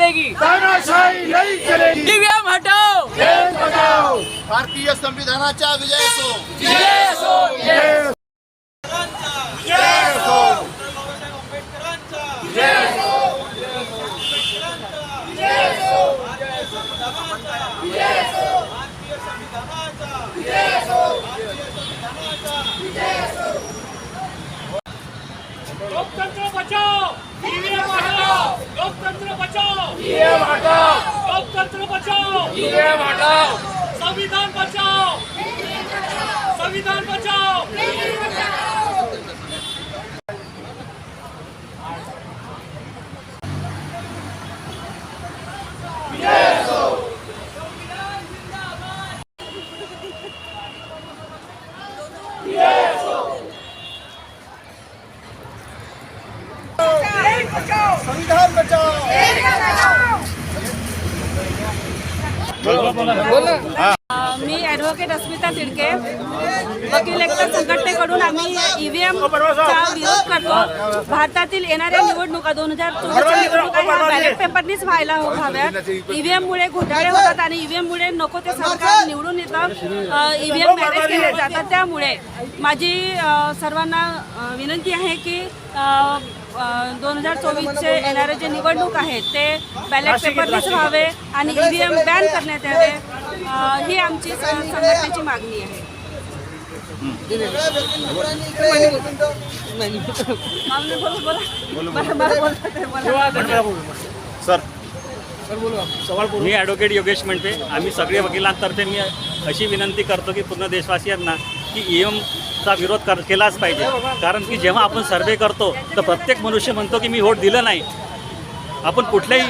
चलेगी, तानाशाही नहीं चलेगी। ईवीएम हटाओ, देश बचाओ। भारतीय संविधानाचा विजय असो। जय असो, जय असो। जय असो। जय असो। लोकतंत्र बचाओ, ईवीएम हटाओ। लोकतंत्र बचाओ, ईवीएम हटाओ। लोकतंत्र बचाओ, ईवीएम हटाओ। संविधान बचाओ, संविधान बचाओ। संविधान बचाओ। मी ॲडव्होकेट अस्मिता तिडके, वकील एकता संघटनेकडून आम्ही ईव्हीएमचा विरोध करतो। भारतातील येणाऱ्या निवडणुका 2024च्या निवडणुका ह्या बॅलेट पेपरनीच व्हायला हव्यात। ईव्हीएममुळे घोटाळे होतात आणि ईव्हीएममुळे नको ते सरकार निवडून येतं, ईव्हीएम मॅनेज केले जातात। त्यामुळे माझी सर्वांना विनंती आहे की 2024चे येणारे जे निवडणूक आहेत ते बॅलेट पेपरनीच व्हावे आणि ईव्हीएम बॅन करण्यात यावे, ही आमची संघटनेची मागणी आहे। सर मी ॲडव्होकेट योगेश म्हणते, आम्ही सगळे वकिलांतर्फे मी अशी विनंती करतो की पूर्ण देशवासियांना की ईव्हीएमचा विरोध केलाच पाहिजे। कारण की जेव्हा आपण सर्वे करतो तर प्रत्येक मनुष्य म्हणतो की मी वोट दिलं नाही। आपण कुठल्याही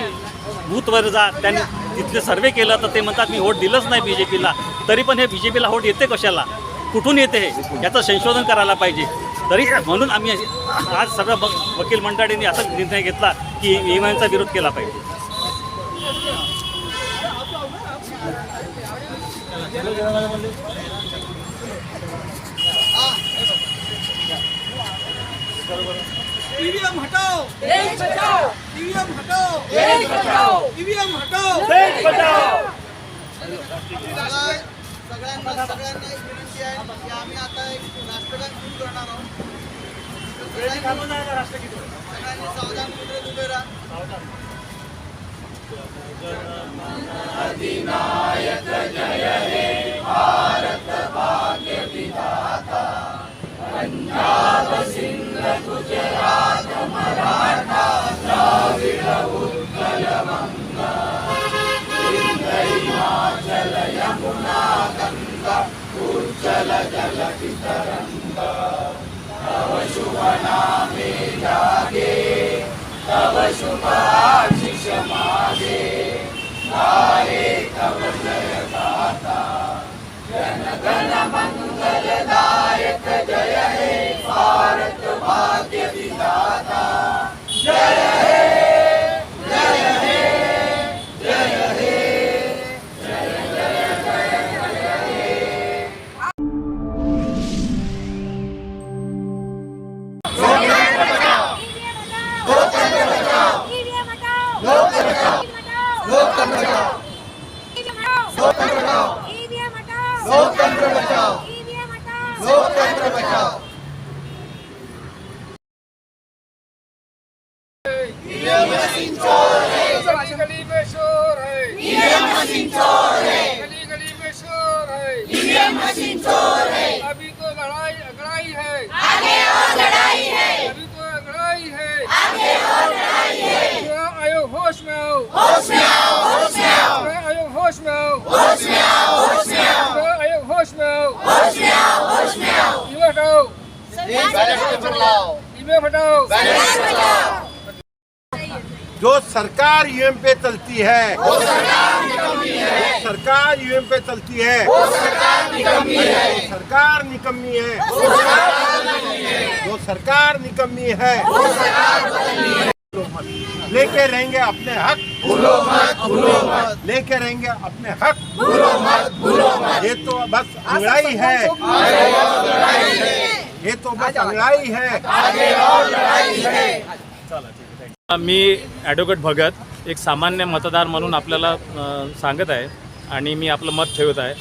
बूथवर जा, त्यांनी तिथले सर्वे केलं तर ते म्हणतात मी वोट दिलंच नाही BJPला। तरी पण हे BJPला वोट येते कशाला, कुठून येते हे याचं संशोधन करायला पाहिजे। तरी म्हणून आम्ही आज सगळं वकील मंडळींनी असा निर्णय घेतला की ईव्हीएमचा विरोध केला पाहिजे। ईवीएम हटाओ, देश बचाओ, ईवीएम हटाओ, देश बचाओ, ईवीएम हटाओ। देश बचाओ। सगळ्यांना एक विनंती आहे की आम्ही आता एक राष्ट्रगान सुरू करणार आहोत। सगळ्यांनी सावधान मुद्रेत उभे राहा। अधिनायक जय हे भारत भाग्य विधाता, पंजाब सिंध गुजरात मराठा द्राविड उत्कल गंगा, हिमाचल यमुना गंगा उज्जल जल तरंगा। तव शुभ नामे जागे, तव शुभ आशीष मागे, गाये तव जय गाथा। जन गण मंगलदायक जय हे भारत भाग्य विधाता। जय हे, जय हे, जय हे, जय जय जय जय हे। लोकतंत्र बचाओ, लोकतंत्र बचाओ, लोकतंत्र बचाओ, लोकतंत्र बचाओ, लोकतंत्र बचाओ, लोकतंत्र बचाओ। ईवीएम मशीन चोर है, गली गली में शोर है, ईवीएम मशीन चोर है, गली गली में शोर है। ईवीएम मशीन चोर है। अभी तो लड़ाई अगड़ाई है, आगे और लड़ाई है, अभी तो अगड़ाई है। आगे और लड़ाई है। चुनाव आयोग होश में आओ, होश में आओ, होश में आओ, चुनाव आयोग होश में आओ, होश में आओ, होश में आओ, चुनाव आयोग होश में आओ, होश में आओ, होश में आओ। ईवीएम हटाओ, बैलेट पेपर लाओ, ईवीएम हटाओ। बैलेट बचाओ। जो सरकार ईवीएम पे चलती है वो सरकार निकम्मी है, सरकार ईवीएम पे चलती है वो सरकार निकम्मी है, सरकार निकम्मी है, जो सरकार निकम्मी है वो सरकार बदलनी है। लेके रहेंगे अपने हक, भूलो मत, भूलो मत, लेके रहेंगे अपने हक, भूलो मत, भूलो मत। ये तो बस अंगड़ाई है, ये तो बस अंगड़ाई है, आगे और लड़ाई है। मी ॲडव्होकेट भगत एक सामान्य मतदार म्हणून आपल्याला सांगत आहे आणि मी आपलं मत ठेवत आहे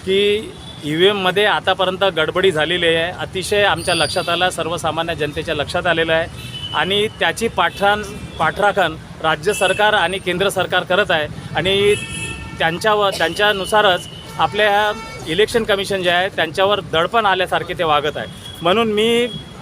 की EVMमध्ये आतापर्यंत गडबडी झालेली आहे. अतिशय आमच्या लक्षात आलं, सर्वसामान्य जनतेच्या लक्षात आलेलं आहे आणि त्याची पाठराखण राज्य सरकार आणि केंद्र सरकार करत आहे आणि त्यांच्यानुसारच आपल्या इलेक्शन कमिशन जे आहे त्यांच्यावर दडपण आल्यासारखे ते वागत आहे. म्हणून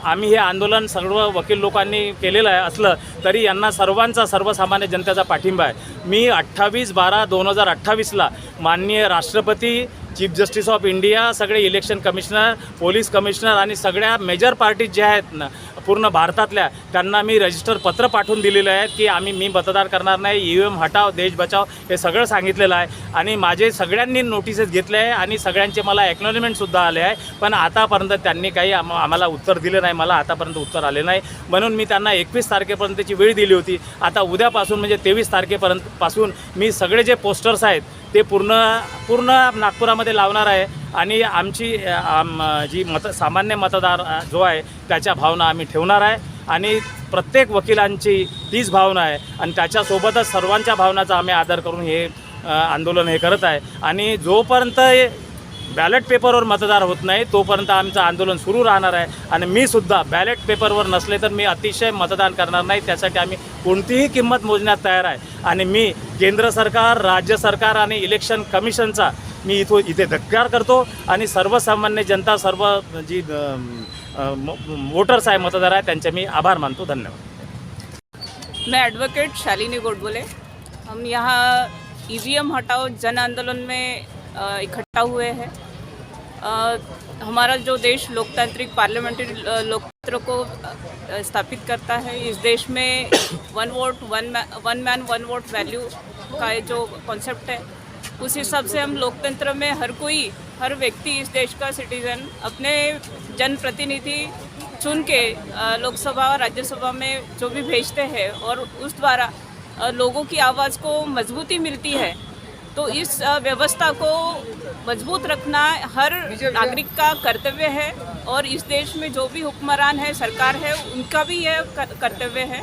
आम्ही हे आंदोलन सर्व वकील लोकांनी केलेलं आहे असलं तरी यांना सर्वांचा सर्वसामान्य जनतेचा पाठिंबा आहे. मी 28/12/2028ला माननीय राष्ट्रपती, चीफ जस्टिस ऑफ इंडिया, सगळे इलेक्शन कमिशनर, पोलीस कमिशनर आणि सगळ्या मेजर पार्टीज ज्या आहेत ना पूर्ण भारतातल्या, त्यांना मी रजिस्टर पत्र पाठवून दिलेलं आहे की मी मतदान करणार नाही, EVM हटाव, देश बचाव हे सगळं सांगितलेलं आहे आणि माझे सगळ्यांनी नोटिसेस घेतले आहे आणि सगळ्यांचे मला ॲक्नॉलेजमेंटसुद्धा आले आहे. पण आतापर्यंत त्यांनी काही आम्हाला उत्तर दिलं नाही, मला आतापर्यंत उत्तर आले नाही. म्हणून मी त्यांना 21 तारखेपर्यंतची वेळ दिली होती. आता उद्यापासून म्हणजे 23 तारखेपासून मी सगळे जे पोस्टर्स आहेत ते पूर्ण नागपुरामध्ये लावणार आहे आणि आमची जी सामान्य मतदार जो आहे त्याच्या भावना आम्ही ठेवणार आहे आणि प्रत्येक वकिलांची तीच भावना आहे आणि त्याच्यासोबतच सर्वांच्या भावनाचा आम्ही आदर करून हे आंदोलन हे करत आहे आणि जोपर्यंत बॅलेट पेपरवर मतदार होत नाही तोपर्यंत आमचं आंदोलन सुरू राहणार आहे. आणि मी सुद्धा बॅलेट पेपरवर नसले तर मी अतिशय मतदान करणार नाही. त्यासाठी आम्ही कोणतीही किंमत मोजण्यात तयार आहे आणि मी केंद्र सरकार, राज्य सरकार आणि इलेक्शन कमिशनचा मी इथे धिक्कार करतो आणि सर्वसामान्य जनता, सर्व जी वोटर्स आहे, मतदार आहे, त्यांचे मी आभार मानतो. धन्यवाद. मैं एडवोकेट शालिनी गोडबोले. हम यहाँ EVM हटाओ जन आंदोलन में इकट्ठा हुए हैं. हमारा जो देश लोकतांत्रिक पार्लियामेंट्री लोकतंत्र को स्थापित करता है, इस देश में one man one vote value का जो कॉन्सेप्ट है, उस हिसाब से हम लोकतंत्र में हर व्यक्ति, इस देश का सिटीज़न अपने जनप्रतिनिधि चुन के लोकसभा राज्यसभा में जो भी भेजते हैं और उस द्वारा लोगों की आवाज़ को मजबूती मिलती है. तो इस व्यवस्था को मजबूत रखना हर नागरिक का कर्तव्य है और इस देश में जो भी हुक्मरान है, सरकार है, उनका भी यह कर्तव्य है.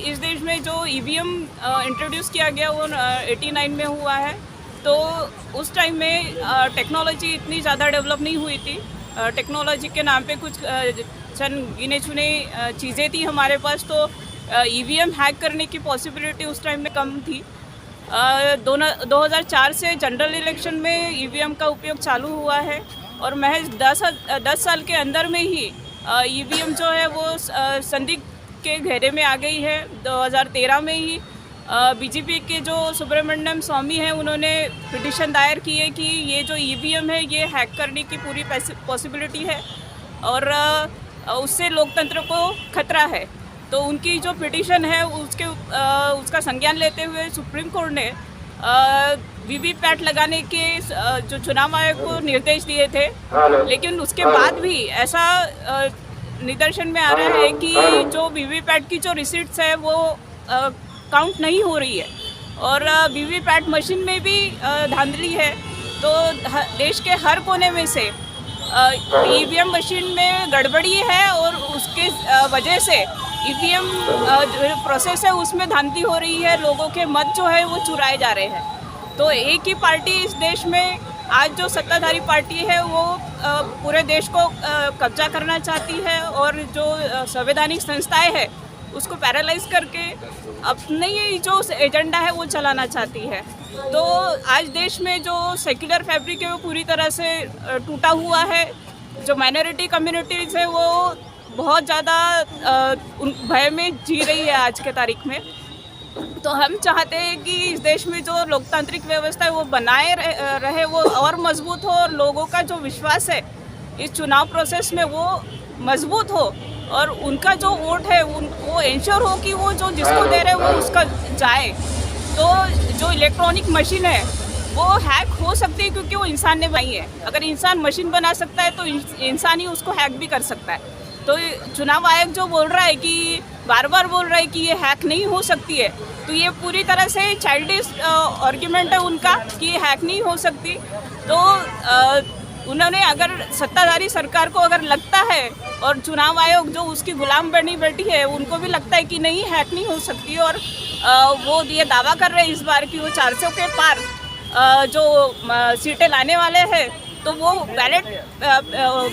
इस देश में जो EVM इंट्रोड्यूस किया गया वो 89 में हुआ है. तो उस टाइम में टेक्नोलॉजी इतनी ज़्यादा डेवलप नहीं हुई थी. टेक्नोलॉजी के नाम पे कुछ चंद गिने चुने चीज़ें थी हमारे पास. तो EVM हैक करने की पॉसिबिलिटी उस टाइम में कम थी. 2004 से जनरल इलेक्शन में EVM का उपयोग चालू हुआ है और महज 10 साल के अंदर में ही EVM जो है वो संदिग्ध के घेरे में आ गई है. 2013 में ही BJP के जो सुब्रमण्यम स्वामी हैं, उन्होंने पिटीशन दायर की है कि ये जो EVM है ये हैक करने की पूरी पॉसिबिलिटी है और उससे लोकतंत्र को खतरा है. तो उनकी जो पिटीशन है उसका संज्ञान लेते हुए सुप्रीम कोर्ट ने वीवीपैट लगाने के जो चुनाव आयोग को निर्देश दिए थे, लेकिन उसके बाद भी ऐसा निदर्शन में आ रहा है कि जो वीवीपैट की जो रिसीट्स है वो काउंट नहीं हो रही है और वीवीपैट मशीन में भी धांधली है. तो देश के हर कोने में से EVM मशीन में गड़बड़ी है और उसके वजह से EVM प्रोसेस है उसमें धांधली हो रही है. लोगों के मत जो है वो चुराए जा रहे हैं. तो एक ही पार्टी इस देश में आज जो सत्ताधारी पार्टी है वो पूरे देश को कब्जा करना चाहती है और जो संवैधानिक संस्थाएं हैं उसको पैरालाइज करके अपने ही जो एजेंडा है वो चलाना चाहती है. तो आज देश में जो सेक्युलर फैब्रिक है वो पूरी तरह से टूटा हुआ है. जो माइनॉरिटी कम्युनिटीज़ है वो बहुत ज़्यादा भय में जी रही है आज के तारीख में. तो हम चाहते हैं कि इस देश में जो लोकतांत्रिक व्यवस्था है वो बनाए रहे, वो और मजबूत हो और लोगों का जो विश्वास है इस चुनाव प्रोसेस में वो मजबूत हो और उनका जो वोट है वो इंश्योर हो कि वो जो जिसको दे रहे वो उसका जाए. तो जो इलेक्ट्रॉनिक मशीन है वो हैक हो सकती है क्योंकि वो इंसान ने बनाई है. अगर इंसान मशीन बना सकता है तो इंसान ही उसको हैक भी कर सकता है. तो चुनाव आयोग जो बोल रहा है कि बार बार बोल रहा है कि ये हैक नहीं हो सकती है, तो ये पूरी तरह से चाइल्डिश आर्ग्यूमेंट है उनका कि ये हैक नहीं हो सकती. तो उन्होंने अगर सत्ताधारी सरकार को अगर लगता है और चुनाव आयोग जो उसकी गुलाम बनी बैठी है उनको भी लगता है कि नहीं हैक नहीं हो सकती और वो ये दावा कर रहे हैं इस बार कि वो 400 के पार जो सीटें लाने वाले हैं तो वो बैलेट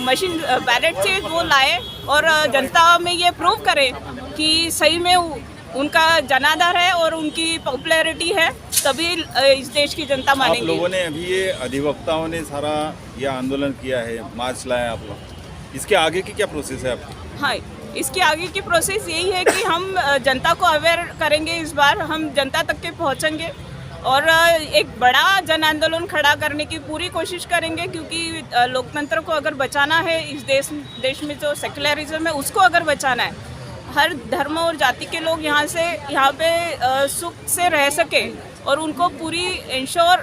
मशीन बैलेट से वो लाए और जनता में ये प्रूव करें कि सही में उनका जनाधार है और उनकी पॉपुलैरिटी है, तभी इस देश की जनता आप मानेंगी। लोगों ने अभी ये अधिवक्ताओं ने सारा ये आंदोलन किया है, मार्च लाया आप लोग, इसके आगे की क्या प्रोसेस है आपकी? हाँ, इसके आगे की प्रोसेस यही है कि हम जनता को अवेयर करेंगे, इस बार हम जनता तक के पहुंचेंगे और एक बड़ा जन आंदोलन खड़ा करने की पूरी कोशिश करेंगे, क्योंकि लोकतंत्र को अगर बचाना है, इस देश में जो सेक्युलरिज्म है उसको अगर बचाना है, हर धर्म और जाति के लोग यहाँ पे सुख से रह सके और उनको पूरी इंश्योर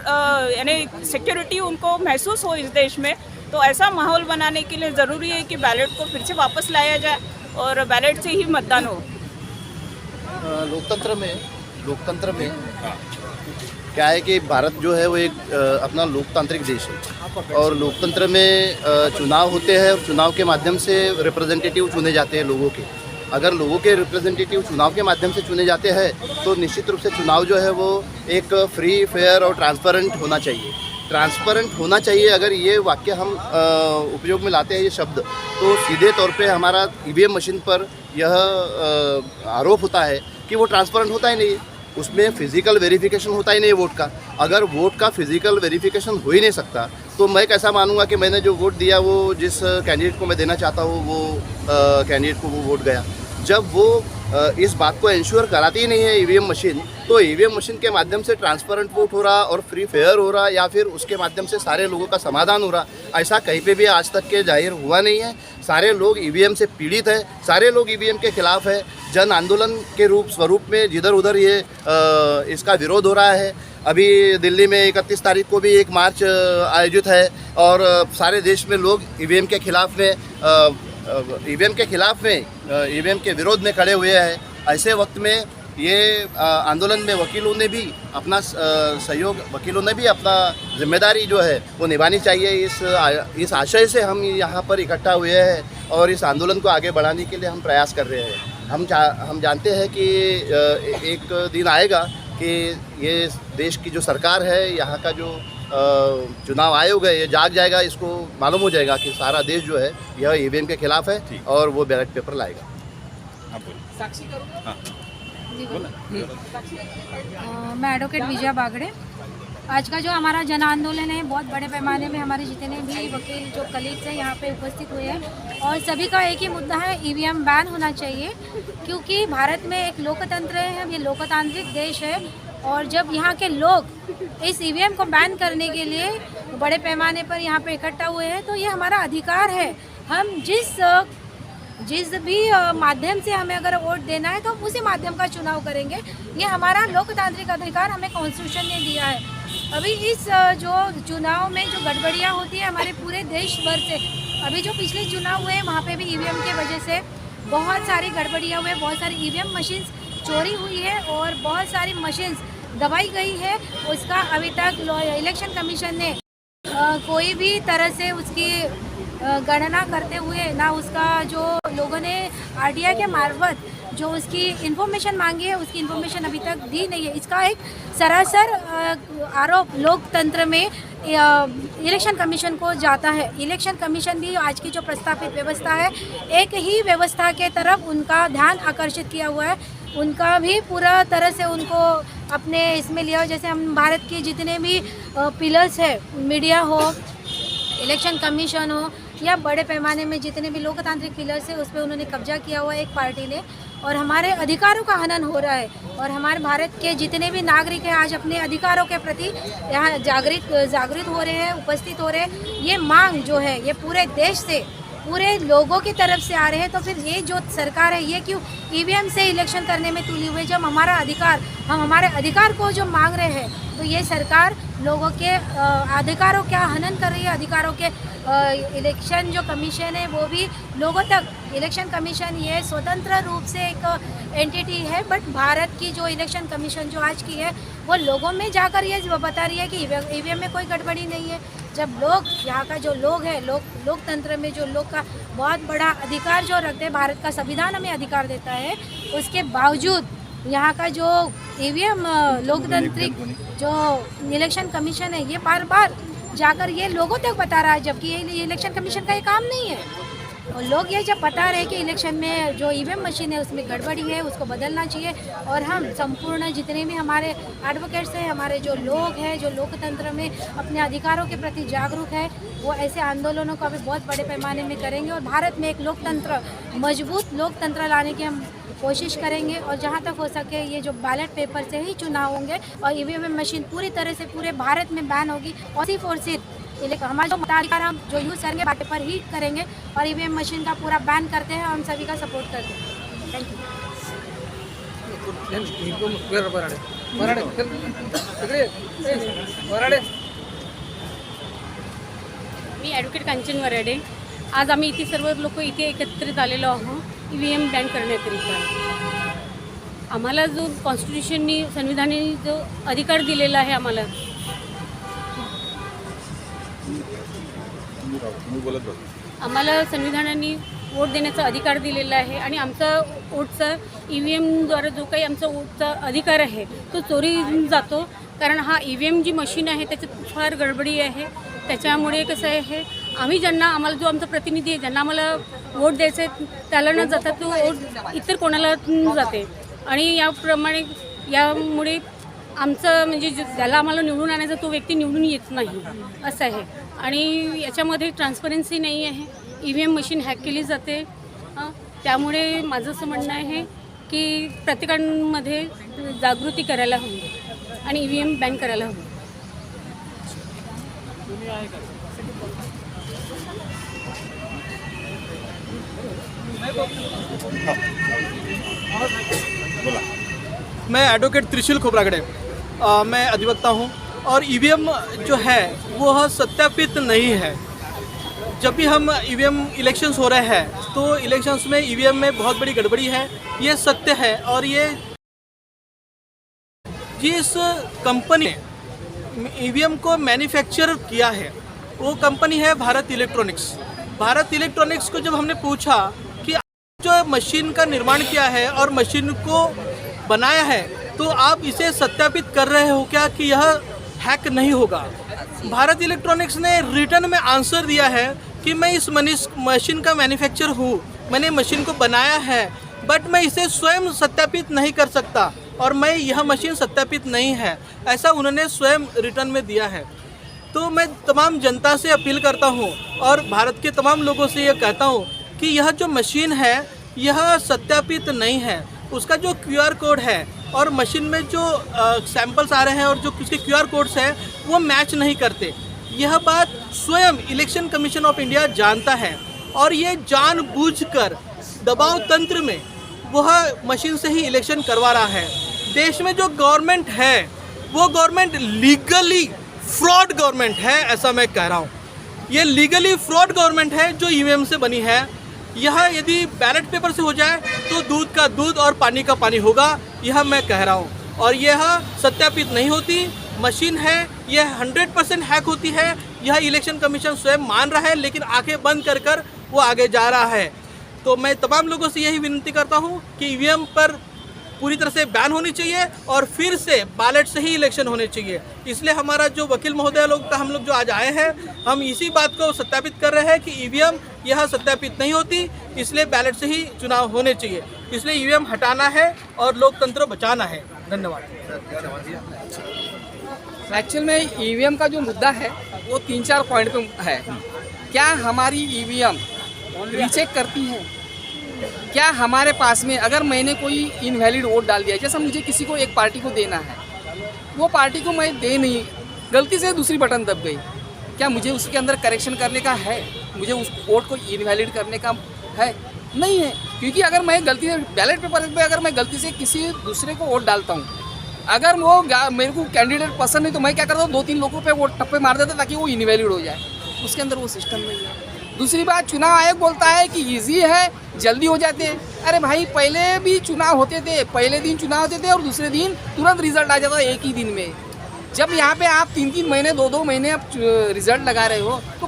यानी सिक्योरिटी उनको महसूस हो इस देश में, तो ऐसा माहौल बनाने के लिए ज़रूरी है कि बैलेट को फिर से वापस लाया जाए और बैलेट से ही मतदान हो। लोकतंत्र में क्या है कि भारत जो है वो एक अपना लोकतांत्रिक देश है और लोकतंत्र में चुनाव होते हैं और चुनाव के माध्यम से रिप्रेजेंटेटिव चुने जाते हैं लोगों के। अगर लोगों के रिप्रेजेंटेटिव चुनाव के माध्यम से चुने जाते हैं तो निश्चित रूप से चुनाव जो है वो एक फ्री, फेयर और ट्रांसपेरेंट होना चाहिए। ट्रांसपेरेंट होना चाहिए, अगर ये वाक्य हम उपयोग में लाते हैं, ये शब्द, तो सीधे तौर पे हमारा ईवीएम मशीन पर यह आरोप होता है कि वो ट्रांसपेरेंट होता ही नहीं, उसमें फिजिकल वेरिफिकेशन होता ही नहीं वोट का। अगर वोट का फिजिकल वेरिफिकेशन हो ही नहीं सकता तो मैं कैसा मानूंगा कि मैंने जो वोट दिया वो जिस कैंडिडेट को मैं देना चाहता हूँ वो कैंडिडेट को वो वोट गया। जब वो इस बात को इंश्योर कराती ही नहीं है ईवीएम मशीन, तो ईवीएम मशीन के माध्यम से ट्रांसपेरेंट वोट हो रहा और फ्री फेयर हो रहा या फिर उसके माध्यम से सारे लोगों का समाधान हो रहा, ऐसा कहीं पे भी आज तक के जाहिर हुआ नहीं है। सारे लोग ईवीएम से पीड़ित है, सारे लोग ईवीएम के खिलाफ है। जन आंदोलन के स्वरूप में जिधर उधर ये इसका विरोध हो रहा है। अभी दिल्ली में 31 तारीख को भी एक मार्च आयोजित है और सारे देश में लोग ईवीएम के खिलाफ में ईवीएम के विरोध में खड़े हुए हैं। ऐसे वक्त में ये आंदोलन में वकीलों ने भी अपना सहयोग, वकीलों ने भी अपना जिम्मेदारी जो है वो निभानी चाहिए। इस आशय से हम यहाँ पर इकट्ठा हुए हैं और इस आंदोलन को आगे बढ़ाने के लिए हम प्रयास कर रहे हैं। हम जानते हैं कि एक दिन आएगा कि ये देश की जो सरकार है, यहाँ का जो चुनाव आयोग है, ये जाग जाएगा, इसको मालूम हो जाएगा कि सारा देश जो है यह ईवीएम के खिलाफ है और वो बैलेट पेपर लाएगा। साक्षी करूँगा। हाँ। मैं एडवोकेट विजया बागड़े। आज का जो हमारा जन आंदोलन है बहुत बड़े पैमाने में हमारे जितने भी वकील जो कलीग्स हैं यहाँ पे उपस्थित हुए हैं और सभी का एक ही मुद्दा है, ईवीएम बैन होना चाहिए, क्योंकि भारत में एक लोकतंत्र है, ये लोकतांत्रिक देश है और जब यहाँ के लोग इस ईवीएम को बैन करने के लिए बड़े पैमाने पर यहाँ पे इकट्ठा हुए हैं तो ये हमारा अधिकार है। हम जिस भी माध्यम से हमें अगर वोट देना है तो उसी माध्यम का चुनाव करेंगे। ये हमारा लोकतांत्रिक अधिकार हमें कॉन्स्टिट्यूशन ने दिया है। अभी इस जो चुनाव में जो गड़बड़ियाँ होती है हमारे पूरे देश भर से, अभी जो पिछले चुनाव हुए वहाँ पे भी ईवीएम के वजह से बहुत सारी गड़बड़ियाँ हुए, बहुत सारी ईवीएम मशीन्स चोरी हुई है और बहुत सारी मशीन्स दबाई गई है। उसका अभी तक इलेक्शन कमीशन ने कोई भी तरह से उसकी गणना करते हुए ना उसका जो लोगों ने आरटीआई के मार्फत जो उसकी इन्फॉर्मेशन मांगी है उसकी इन्फॉर्मेशन अभी तक दी नहीं है। इसका एक सरासर आरोप लोकतंत्र में इलेक्शन कमीशन को जाता है। इलेक्शन कमीशन भी आज की जो प्रस्तावित व्यवस्था है एक ही व्यवस्था के तरफ उनका ध्यान आकर्षित किया हुआ है। उनका भी पूरा तरह से उनको अपने इसमें लिया, जैसे हम भारत के जितने भी पिलर्स है, मीडिया हो, इलेक्शन कमीशन हो या बड़े पैमाने में जितने भी लोकतांत्रिक पिलर्स है उस पर उन्होंने कब्जा किया हुआ है एक पार्टी ने और हमारे अधिकारों का हनन हो रहा है। और हमारे भारत के जितने भी नागरिक हैं आज अपने अधिकारों के प्रति यहाँ जागृत हो रहे हैं, उपस्थित हो रहे हैं। ये मांग जो है ये पूरे देश से, पूरे लोगों की तरफ से आ रहे हैं। तो फिर ये जो सरकार है ये क्यों ईवीएम से इलेक्शन करने में तुली हुई? जब हमारा अधिकार, हम हमारे अधिकार को जो मांग रहे हैं तो ये सरकार लोगों के अधिकारों का हनन कर रही है। अधिकारों के इलेक्शन जो कमीशन है वो भी लोगों तक, इलेक्शन कमीशन ये स्वतंत्र रूप से एक एंटिटी है, बट भारत की जो इलेक्शन कमीशन जो आज की है वो लोगों में जाकर ये बता रही है कि ईवीएम में कोई गड़बड़ी नहीं है। जब लोग यहाँ का जो लोग है लोकतंत्र में जो लोग का बहुत बड़ा अधिकार जो रखते हैं, भारत का संविधान हमें अधिकार देता है, उसके बावजूद यहाँ का जो ईवीएम लोकतांत्रिक जो इलेक्शन कमीशन है ये बार बार जाकर ये लोगों तक बता रहा है, जबकि ये इलेक्शन कमीशन का ये काम नहीं है। और लोग ये जब बता रहे हैं कि इलेक्शन में जो ईवीएम मशीन है उसमें गड़बड़ी है, उसको बदलना चाहिए, और हम संपूर्ण जितने भी हमारे एडवोकेट्स हैं, हमारे जो लोग हैं जो लोकतंत्र में अपने अधिकारों के प्रति जागरूक है, वो ऐसे आंदोलनों को अभी बहुत बड़े पैमाने में करेंगे और भारत में एक लोकतंत्र मजबूत लोकतंत्र लाने की हम कोशिश करेंगे। और जहाँ तक हो सके ये जो बैलेट पेपर से ही चुनाव होंगे और ईवीएम मशीन पूरी तरह से पूरे भारत में बैन होगी, और सिर्फ हमारे जो मताधिकार हम जो यूज़ करेंगे बाटे पर ही करेंगे, और ईवीएम मशीन का पूरा बैन करते हैं, हम सभी का सपोर्ट करते हैं। Thank you. मी ॲडव्होकेट कांचन वराडे. आज आम्ही इथे सर्व लोक इथे एकत्रित आलेलो आहोत ईव्हीएम बॅन करण्याकरिता. आम्हाला जो कॉन्स्टिट्यूशननी संविधानाने जो अधिकार दिलेला आहे आम्हाला संविधानाने वोट देण्याचा अधिकार दिलेला आहे, आणि आमचा वोटचा ईव्हीएमद्वारे जो काही आमचा वोटचा अधिकार आहे तो चोरी जातो. कारण हा ईव्हीएम जी मशीन आहे त्याच्यात फार गडबडी आहे. त्याच्यामुळे कसं आहे, आम्ही आम्हाला जो आमचा प्रतिनिधी आहे ज्यांना आम्हाला वोट द्यायचं आहे त्याला न जाता तो वोट इतर कोणाला जाते, आणि यामुळे आमचं म्हणजे ज्याला आम्हाला निवडून आणायचा तो व्यक्ती निवडून येत नाही असं आहे. आणि याच्यामध्ये ट्रान्सपरन्सी नाही आहे. ईव्हीएम मशीन हॅक केली जाते. त्यामुळे माझं असं म्हणणं आहे की प्रत्येकामध्ये जागृती करायला हवी आणि ईव्हीएम बॅन करायला हवी. मैं एडवोकेट त्रिशूल खोबरागड़े, मैं अधिवक्ता हूँ, और ईवीएम जो है वो सत्यापित नहीं है. जब भी हम ईवीएम इलेक्शंस हो रहे हैं तो इलेक्शंस में ईवीएम में बहुत बड़ी गड़बड़ी है, ये सत्य है. और ये जिस कंपनी ने ईवीएम को मैन्युफैक्चर किया है वो कंपनी है भारत इलेक्ट्रॉनिक्स. भारत इलेक्ट्रॉनिक्स को जब हमने पूछा कि जो मशीन का निर्माण किया है और मशीन को बनाया है तो आप इसे सत्यापित कर रहे हो क्या कि यह हैक नहीं होगा. भारत इलेक्ट्रॉनिक्स ने रिटर्न में आंसर दिया है कि मैं इस मशीन का मैन्युफैक्चर हूँ, मैंने मशीन को बनाया है, बट मैं इसे स्वयं सत्यापित नहीं कर सकता और मैं यह मशीन सत्यापित नहीं है, ऐसा उन्होंने स्वयं रिटर्न में दिया है. तो मैं तमाम जनता से अपील करता हूँ और भारत के तमाम लोगों से यह कहता हूँ कि यह जो मशीन है यह सत्यापित नहीं है. उसका जो QR कोड है और मशीन में जो सैंपल्स आ रहे हैं और जो उसके QR कोड्स हैं वो मैच नहीं करते. यह बात स्वयं इलेक्शन कमीशन ऑफ इंडिया जानता है और ये जानबूझकर दबाव तंत्र में वह मशीन से ही इलेक्शन करवा रहा है. देश में जो गवर्नमेंट है वो गवर्नमेंट लीगली फ्रॉड गवर्नमेंट है, ऐसा मैं कह रहा हूँ. ये लीगली फ्रॉड गवर्नमेंट है जो ईवीएम से बनी है. यह यदि बैलेट पेपर से हो जाए तो दूध का दूध और पानी का पानी होगा, यह मैं कह रहा हूँ. और यह सत्यापित नहीं होती मशीन है, यह 100% हैक होती है. यह इलेक्शन कमीशन स्वयं मान रहा है, लेकिन आंखें बंद कर कर वो आगे जा रहा है. तो मैं तमाम लोगों से यही विनती करता हूँ कि ईवीएम पर पूरी तरह से बैन होनी चाहिए और फिर से बैलेट से ही इलेक्शन होने चाहिए. इसलिए हमारा जो वकील महोदय लोग का हम लोग जो आज आए हैं, हम इसी बात को सत्यापित कर रहे हैं कि ईवीएम यह सत्यापित नहीं होती, इसलिए बैलेट से ही चुनाव होने चाहिए. इसलिए ईवीएम हटाना है और लोकतंत्र बचाना है. धन्यवाद. एक्चुअल में ईवीएम का जो मुद्दा है वो 3-4 पॉइंट पे है. क्या हमारी ईवीएम रीचेक करती है? क्या हमारे पास में अगर मैंने कोई इनवैलिड वोट डाल दिया, जैसा मुझे किसी को एक पार्टी को देना है, वो पार्टी को मैं दे नहीं, गलती से दूसरी बटन दब गई, क्या मुझे उसके अंदर करेक्शन करने का है? मुझे उस वोट को इनवैलिड करने का है? नहीं है. क्योंकि अगर मैं गलती से बैलेट पेपर पे अगर मैं गलती से किसी दूसरे को वोट डालता हूँ, अगर वो मेरे को कैंडिडेट पसंद नहीं तो मैं क्या करता हूँ, 2-3 लोगों पे वो टप्पे मार देता ताकि वो इनवैलिड हो जाए. उसके अंदर वो सिस्टम नहीं है. दूसरी बात, चुनाव आयोग बोलता है कि इजी है, जल्दी हो जाते हैं. अरे भाई, पहले भी चुनाव होते थे, पहले दिन चुनाव होते थे और दूसरे दिन तुरंत रिजल्ट आ जाता है एक ही दिन में. जब यहाँ पे आप 3-3 महीने 2-2 महीने आप रिजल्ट लगा रहे हो तो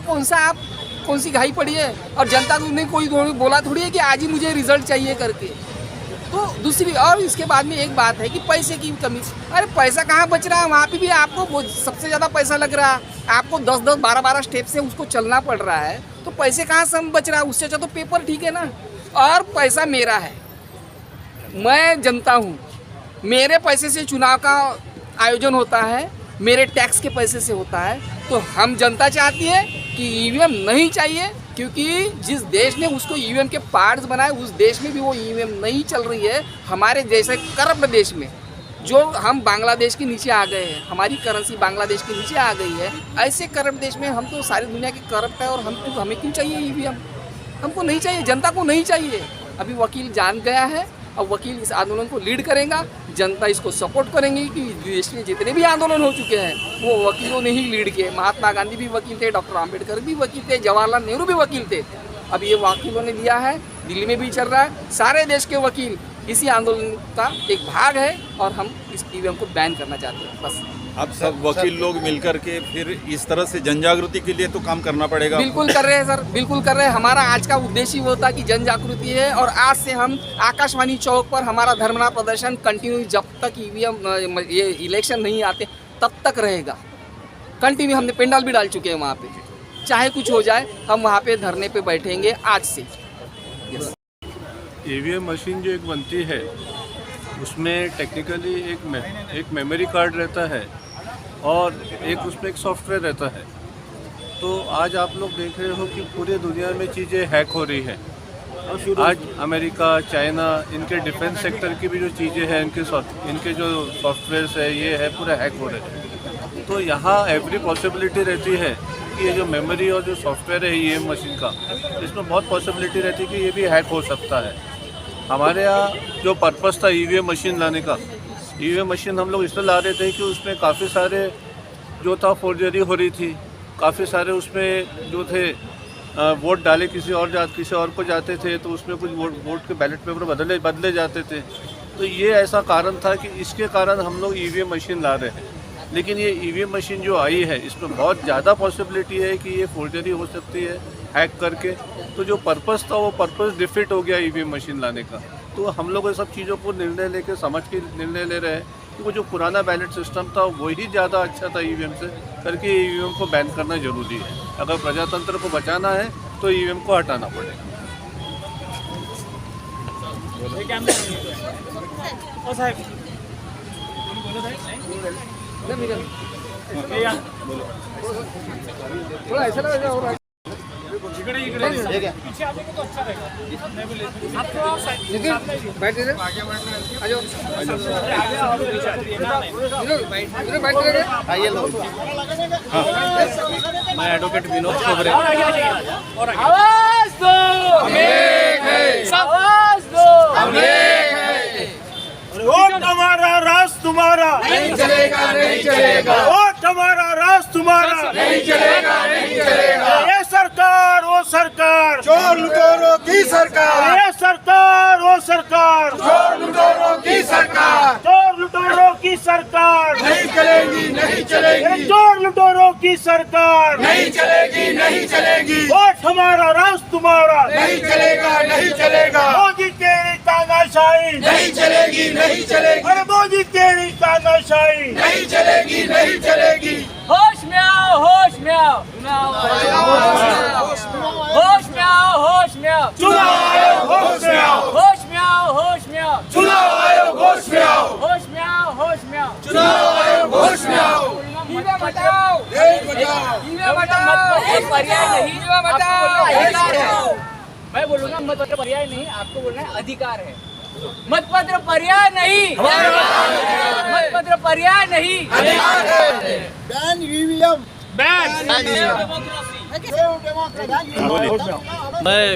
कौन सी घाई पड़ी है? और जनता ने कोई बोला थोड़ी है कि आज ही मुझे रिजल्ट चाहिए करके। तो दूसरी और इसके बाद में एक बात है कि पैसे की कमी। अरे पैसा कहाँ बच रहा है? वहाँ पे भी आपको सबसे ज़्यादा पैसा लग रहा है, आपको 10-10, 12-12 स्टेप से उसको चलना पड़ रहा है, तो पैसे कहाँ से बच रहा है? उससे अच्छा तो पेपर ठीक है ना। और पैसा मेरा है, मैं जनता हूँ, मेरे पैसे से चुनाव का आयोजन होता है, मेरे टैक्स के पैसे से होता है। तो हम जनता चाहती है कि ईवीएम नहीं चाहिए, क्योंकि जिस देश ने उसको ईवीएम के पार्ट्स बनाए उस देश में भी वो ईवीएम नहीं चल रही है। हमारे जैसे करप्ट देश में जो हम बांग्लादेश के नीचे आ गए हैं, हमारी करेंसी बांग्लादेश के नीचे आ गई है, ऐसे करप्ट देश में हम तो सारी दुनिया के करप्ट है। और हमें क्यों चाहिए ईवीएम? हमको नहीं चाहिए, जनता को नहीं चाहिए। अभी वकील जान गया है, अब वकील इस आंदोलन को लीड करेगा, जनता इसको सपोर्ट करेंगे कि देश में जितने भी आंदोलन हो चुके हैं वो वकीलों ने ही लीड किए। महात्मा गांधी भी वकील थे, डॉक्टर आम्बेडकर भी वकील थे, जवाहरलाल नेहरू भी वकील थे। अब ये वकीलों ने लिया है, दिल्ली में भी चल रहा है, सारे देश के वकील इसी आंदोलन का एक भाग है और हम इस ईवीएम को बैन करना चाहते हैं। बस आप सब वकील लोग मिलकर के फिर इस तरह से जन जागृति के लिए तो काम करना पड़ेगा। बिल्कुल कर रहे हैं सर, बिल्कुल कर रहे हैं। हमारा आज का उद्देश्य वो था कि जन जागृति है, और आज से हम आकाशवाणी चौक पर हमारा धरना प्रदर्शन कंटिन्यू, जब तक ईवीएम ये इलेक्शन नहीं आते तब तक रहेगा कंटिन्यू। हमने पेंडाल भी डाल चुके हैं वहाँ पे, चाहे कुछ हो जाए हम वहाँ पे धरने पे बैठेंगे आज से। ईवीएम मशीन जो एक बनती है उसमें टेक्निकली एक मेमोरी कार्ड रहता है और एक उसमें एक सॉफ्टवेयर रहता है। तो आज आप लोग देख रहे हो कि पूरे दुनिया में चीज़ें हैक हो रही हैं। आज अमेरिका, चाइना, इनके डिफेंस सेक्टर की भी जो चीज़ें हैं, इनके जो सॉफ्टवेयर्स है ये है पूरा हैक हो रहे हैं। तो यहाँ एवरी पॉसिबिलिटी रहती है कि ये जो मेमोरी और जो सॉफ्टवेयर है ईवीएम मशीन का, इसमें बहुत पॉसिबिलिटी रहती है कि ये भी हैक हो सकता है। हमारे यहाँ जो पर्पस था ईवीएम मशीन लाने का, ईवीएम मशीन हम लोग इसलिए ला रहे थे कि उसमें काफ़ी सारे जो था फोर्जरी हो रही थी, काफ़ी सारे उसमें जो थे वोट डाले किसी और को जाते थे तो उसमें कुछ वोट के बैलेट पेपर बदले जाते थे। तो ये ऐसा कारण था कि इसके कारण हम लोग ईवीएम मशीन ला रहे हैं। लेकिन ये ईवीएम मशीन जो आई है इसमें बहुत ज़्यादा पॉसिबिलिटी है कि ये फोर्जरी हो सकती है हैक करके। तो जो पर्पस था वो पर्पस डिफीट हो गया ईवीएम मशीन लाने का। तो हम लोग ये सब चीज़ों को निर्णय लेके समझ के निर्णय ले रहे हैं कि वो जो पुराना बैलेट सिस्टम था वही ज़्यादा अच्छा था ईवीएम से, करके ईवीएम को बैन करना जरूरी है। अगर प्रजातंत्र को बचाना है तो ईवीएम को हटाना पड़ेगा। थोड़ा ऐसा लगा हो रहा है। मैं एडवोकेट विनोद खोबरे। आवाज दो, आवाज दो। वोट हमारा राज तुम्हारा नहीं चलेगा, नहीं चलेगा। वोट हमारा राज तुम्हारा नहीं चलेगा, नहीं चलेगा। ये सरकार वो सरकार, चोर लुटेरों की सरकार, ये सरकार वो सरकार, चोर लुटेरों की सरकार चोर लुटेरों की सरकार नहीं चलेगी, नहीं चलेगी। चोर लुटेरों की सरकार नहीं चलेगी, नहीं चलेगी। वोट हमारा राज तुम्हारा नहीं चलेगा, नहीं चलेगा। मोदी तेरी तानाशाही नहीं चलेगी, नहीं चलेगी। अरे मोदी तेरी तानाशाही नहीं चलेगी, नहीं चलेगी। होश में आओ, होश में आओ, होश में आओ, होश में आओ। चुनाव आयोग होश में आओ, होश में आओ, होश में आओ। चुनाव आयोग होश में आओ, होश में आओ, होश में आओ। चुनाव आयोग होश में आओ। ईवीएम हटाओ, ईवीएम हटाओ। पर्याय नहीं, ईवीएम हटाओ, अधिकार है। मैं बोलूंगा मतपत्र पर्याय नहीं, आपको बोलना है अधिकार है। मतपत्र पर्याय नहीं, मतपत्र पर्याय नहीं, अधिकार है। बैन ईवीएम,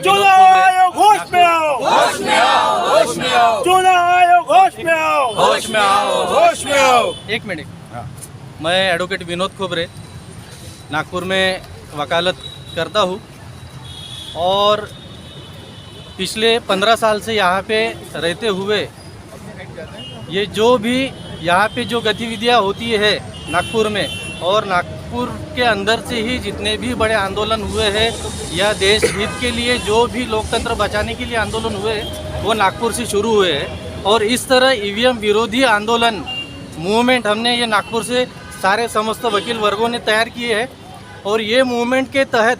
चुनाव आयोग होश में आओ, होश में आओ, होश में आओ। चुनाव आयोग होश में आओ, होश में आओ, होश में आओ। एक मिनट, मैं एडवोकेट विनोद खोबरे नागपुर में वकालत करता हूँ और पिछले 15 साल से यहाँ पे रहते हुए ये जो भी यहाँ पे जो गतिविधियाँ होती है नागपुर में, और नागपुर के अंदर से ही जितने भी बड़े आंदोलन हुए हैं या देश हित के लिए जो भी लोकतंत्र बचाने के लिए आंदोलन हुए हैं वो नागपुर से शुरू हुए हैं। और इस तरह ईवीएम विरोधी आंदोलन मूवमेंट हमने ये नागपुर से सारे समस्त वकील वर्गों ने तैयार किए हैं। और ये मूवमेंट के तहत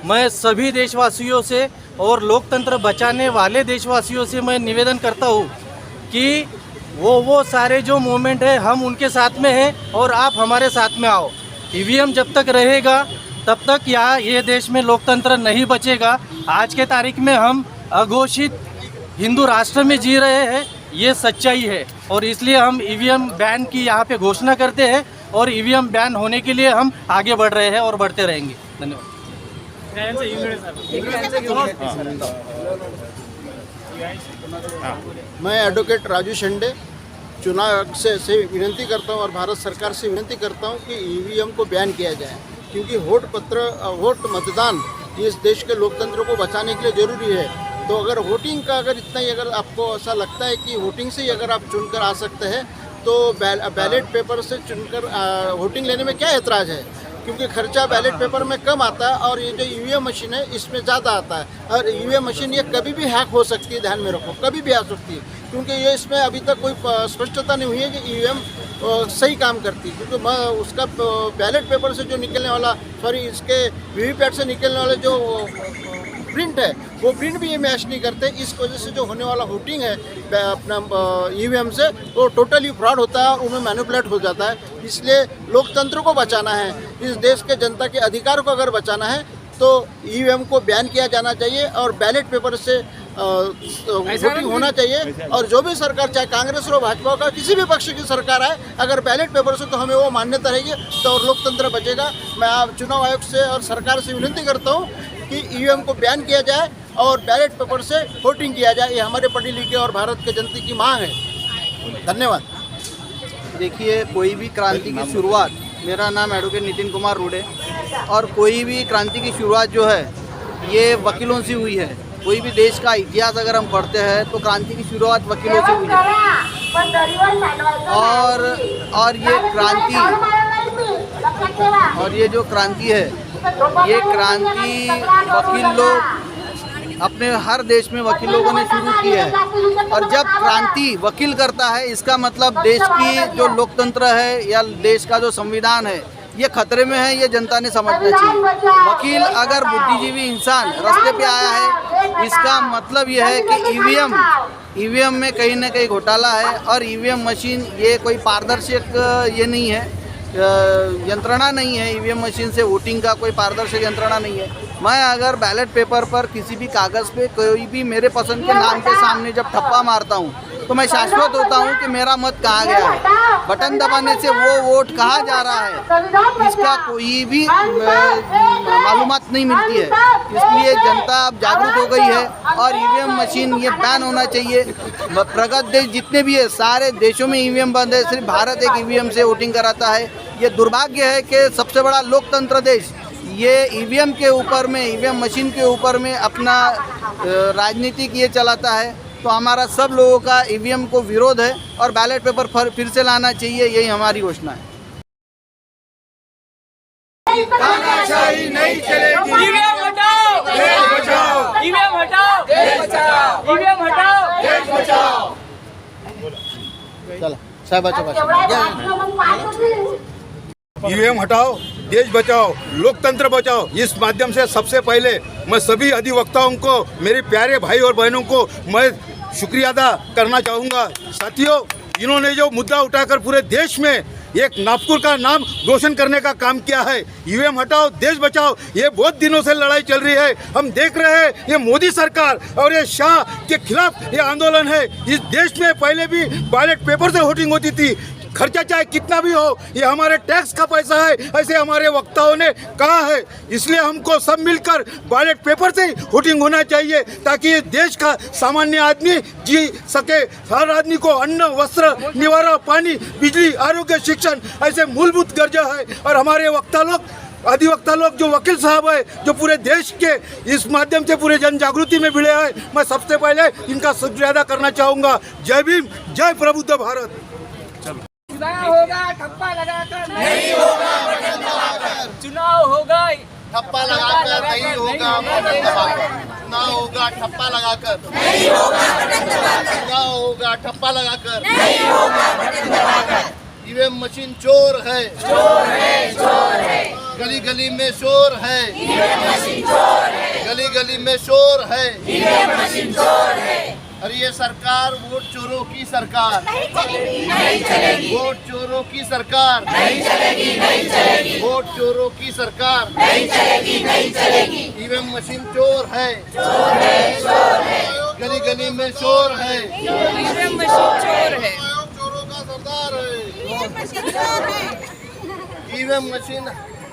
मैं सभी देशवासियों से और लोकतंत्र बचाने वाले देशवासियों से मैं निवेदन करता हूँ कि वो सारे जो मूवमेंट है हम उनके साथ में हैं और आप हमारे साथ में आओ। ईवीएम जब तक रहेगा तब तक यहाँ ये देश में लोकतंत्र नहीं बचेगा। आज के तारीख में हम अघोषित हिंदू राष्ट्र में जी रहे हैं, ये सच्चाई है। और इसलिए हम ईवीएम बैन की यहाँ पे घोषणा करते हैं और ईवीएम बैन होने के लिए हम आगे बढ़ रहे हैं और बढ़ते रहेंगे। धन्यवाद। मैं एडवोकेट राजू शेंडे चुनाव आयोग से विनती करता हूं और भारत सरकार से विनती करता हूं कि ईवीएम को बैन किया जाए, क्योंकि वोट मतदान इस देश के लोकतंत्र को बचाने के लिए ज़रूरी है। तो अगर वोटिंग का इतना ही अगर आपको ऐसा लगता है कि वोटिंग से ही अगर आप चुनकर आ सकते हैं तो बैलेट पेपर से चुनकर वोटिंग लेने में क्या ऐतराज़ है, क्योंकि खर्चा बैलेट पेपर में कम आता है और ये जो ईवीएम मशीन है इसमें ज़्यादा आता है। और ईवीएम मशीन ये कभी भी हैक हो सकती है, ध्यान में रखो, कभी भी आ सकती है, क्योंकि ये इसमें अभी तक कोई स्पष्टता नहीं हुई है कि ईवीएम सही काम करती है। क्योंकि उसका बैलेट पेपर से जो निकलने वाला इसके वीवीपैट से निकलने वाले जो प्रिंट है वो प्रिंट भी ये मैच नहीं करते। इस वजह से जो होने वाला वोटिंग है अपना ईवीएम से वो टोटली फ्रॉड होता है और उनमें मैनिपुलेट हो जाता है। इसलिए लोकतंत्र को बचाना है, इस देश के जनता के अधिकार को अगर बचाना है तो ईवीएम को बैन किया जाना चाहिए और बैलेट पेपर से वोटिंग होना चाहिए। और जो भी सरकार, चाहे कांग्रेस हो भाजपा का किसी भी पक्ष की सरकार है, अगर बैलेट पेपर से तो हमें वो मान्यता रहेगी तो और लोकतंत्र बचेगा। मैं चुनाव आयोग से और सरकार से विनती करता हूँ कि ईवीएम को बैन किया जाए और बैलेट पेपर से वोटिंग किया जाए। ये हमारे पढ़े लिखे और भारत के जनता की मांग है। धन्यवाद। देखिए, कोई भी क्रांति की शुरुआत, मेरा नाम एडवोकेट नितिन कुमार रूडे, और कोई भी क्रांति की शुरुआत जो है ये वकीलों से हुई है। कोई भी देश का इतिहास अगर हम पढ़ते हैं तो क्रांति की शुरुआत वकीलों से हुई है। और ये जो क्रांति है, ये क्रांति वकील लोग अपने हर देश में वकील लोगों ने शुरू की है। और जब क्रांति वकील करता है इसका मतलब देश की जो लोकतंत्र है या देश का जो संविधान है ये खतरे में है, ये जनता ने समझना चाहिए। वकील अगर बुद्धिजीवी इंसान रास्ते पे आया है इसका मतलब ये है कि ईवीएम में कहीं ना कहीं घोटाला है। और ईवीएम मशीन ये कोई पारदर्शक ये नहीं है, यंत्रणा नहीं है। ईवीएम मशीन से वोटिंग का कोई पारदर्शक यंत्रणा नहीं है। मैं अगर बैलेट पेपर पर किसी भी कागज़ पे कोई भी मेरे पसंद के नाम के सामने जब ठप्पा मारता हूँ तो मैं शाश्वत होता हूँ कि मेरा मत कहाँ गया है। बटन दबाने से वो वोट कहाँ जा रहा है इसका कोई भी मालूमात नहीं मिलती है। इसलिए जनता अब जागरूक हो गई है और ईवीएम मशीन ये बैन होना चाहिए। प्रगत देश जितने भी है सारे देशों में ईवीएम बंद है, सिर्फ भारत एक ईवीएम से वोटिंग कराता है। ये दुर्भाग्य है कि सबसे बड़ा लोकतंत्र देश ये ईवीएम के ऊपर में, ईवीएम मशीन के ऊपर में अपना राजनीतिक ये चलाता है। तो हमारा सब लोगों का ईवीएम को विरोध है और बैलेट पेपर फिर से लाना चाहिए, यही हमारी घोषणा है। नहीं चलेगी। ईवीएम हटाओ, देश बचाओ। ईवीएम हटाओ, देश बचाओ। ईवीएम हटाओ, देश बचाओ। चलो साहब, ईवीएम हटाओ, देश बचाओ, लोकतंत्र बचाओ। इस माध्यम से सबसे पहले मैं सभी अधिवक्ताओं को, मेरे प्यारे भाई और बहनों को मैं शुक्रिया अदा करना चाहूँगा। साथियों, इन्होंने जो मुद्दा उठाकर पूरे देश में एक नागपुर का नाम रोशन करने का काम किया है, ईवीएम हटाओ देश बचाओ, ये बहुत दिनों से लड़ाई चल रही है। हम देख रहे हैं ये मोदी सरकार और ये शाह के खिलाफ ये आंदोलन है। इस देश में पहले भी बैलेट पेपर से वोटिंग होती थी, खर्चा चाहे कितना भी हो, ये हमारे टैक्स का पैसा है, ऐसे हमारे वक्ताओं ने कहा है। इसलिए हमको सब मिलकर बैलेट पेपर से ही वोटिंग होना चाहिए ताकि ये देश का सामान्य आदमी जी सके। हर आदमी को अन्न, वस्त्र, निवारा, पानी, बिजली, आरोग्य, शिक्षण ऐसे मूलभूत गरजा है। और हमारे वक्ता लोग, अधिवक्ता लोग, जो वकील साहब है, जो पूरे देश के इस माध्यम से पूरे जन जागृति में भिड़े हैं, मैं सबसे पहले इनका शुक्रिया अदा करना चाहूँगा। जय भीम, जय प्रबुद्ध भारत। चुनाव होगा ठप्पा लगाकर नहीं होगा बटन दबाकर। चुनाव होगा ठप्पा लगाकर नहीं होगा बटन दबाकर। चुनाव होगा ठप्पा लगाकर नहीं होगा बटन दबाकर। चुनाव होगा ठप्पा लगाकर नहीं होगा बटन दबाकर। ईवीएम मशीन चोर है, चोर है, चोर है। गली गली में शोर है, ईवीएम मशीन चोर है। गली गली में शोर है, ईवीएम मशीन चोर है। और ये सरकार वोट चोरों की सरकार नहीं चलेगी, नहीं चलेगी। वोट चोरों की सरकार नहीं चलेगी, नहीं चलेगी। वोट चोरों की सरकार नहीं चलेगी, नहीं चलेगी। ईवीएम मशीन चोर है, चोर है, चोर है। गली गली में शोर है, ईवीएम मशीन चोर है। चोरों का सरदार है। ईवीएम मशीन,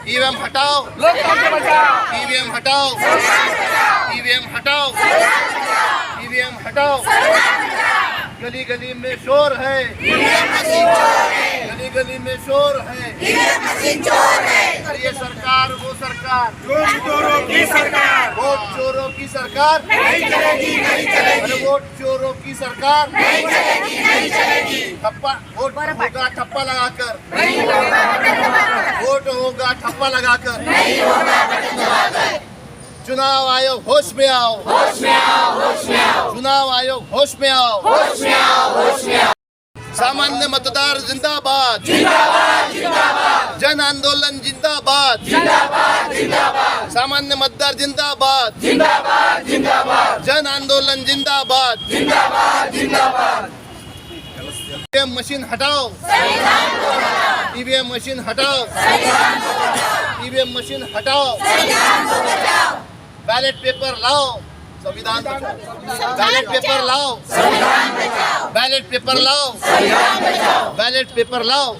ईवीएम हटाओ, लोकतंत्र बचाओ। ईवीएम हटाओ, ईवीएम हटाओ, ईवीएम हटाओ। गली गली में शोर है, गली गली में शोर है। और ये सरकार वो सरकार वोट चोरों की सरकार वोट चोरों की सरकार नहीं चलेगी, नहीं चलेगी। अरे वोट चोरों की सरकार नहीं चलेगी, नहीं चलेगी। ठप्पा वोट होगा ठप्पा लगाकर नहीं होगा बटन दबाकर। वोट होगा ठप्पा लगाकर नहीं होगा बटन दबाकर। चुनाव आयोग होश में आओ, होश में आओ, होश में आओ। चुनाव आयोग होश में आओ, होश में आओ, होश में आओ। सामान्य मतदार जिंदाबाद, जिंदाबाद, जिंदाबाद, जन आंदोलन जिंदाबाद, जिंदाबाद, जिंदाबाद, सामान्य मतदार जिंदाबाद, जिंदाबाद, जिंदाबाद, जन आंदोलन जिंदाबाद। जिंदाबाद, जिंदाबाद। ईवीएम मशीन हटाओ, ईवीएम मशीन हटाओ, ईवीएम मशीन हटाओ। बैलेट पेपर लाओ, संविधान बचाओ। बैलेट पेपर लाओ, बैलेट पेपर लाओ, बैलेट पेपर लाओ।